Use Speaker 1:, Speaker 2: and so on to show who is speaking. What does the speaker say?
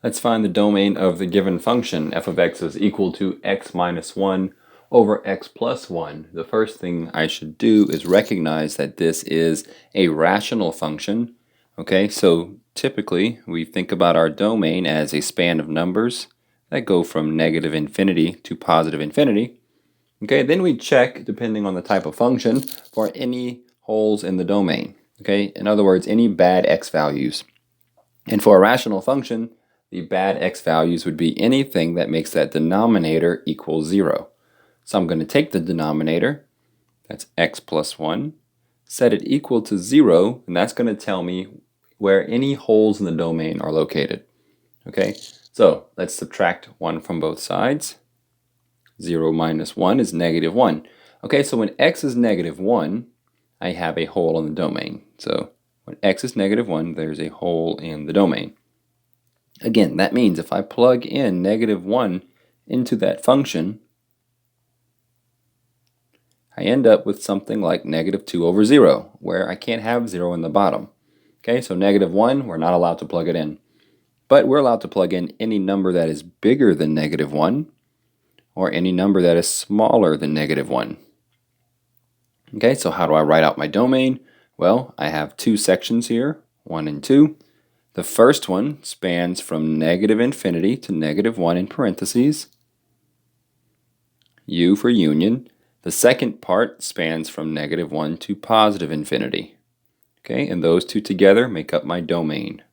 Speaker 1: Let's find the domain of the given function. F of x is equal to x minus 1 over x plus 1. The first thing I should do is recognize that this is a rational function. Okay, so typically we think about our domain as a span of numbers that go from negative infinity to positive infinity. Okay, then we check, depending on the type of function, for any holes in the domain. Okay, in other words, any bad x values. And for a rational function, the bad x values would be anything that makes that denominator equal 0. So I'm going to take the denominator, that's x plus 1, set it equal to 0, and that's going to tell me where any holes in the domain are located. Okay, so let's subtract 1 from both sides. 0 minus 1 is negative 1. Okay, so when x is negative 1, I have a hole in the domain. So when x is negative 1, there's a hole in the domain. Again, that means if I plug in negative 1 into that function, I end up with something like negative 2 over 0, where I can't have 0 in the bottom. Okay, so negative 1, we're not allowed to plug it in. But we're allowed to plug in any number that is bigger than negative 1, or any number that is smaller than negative 1. Okay, so how do I write out my domain? Well, I have two sections here, 1 and 2. The first one spans from negative infinity to negative 1 in parentheses, U for union. The second part spans from negative 1 to positive infinity. Okay, and those two together make up my domain.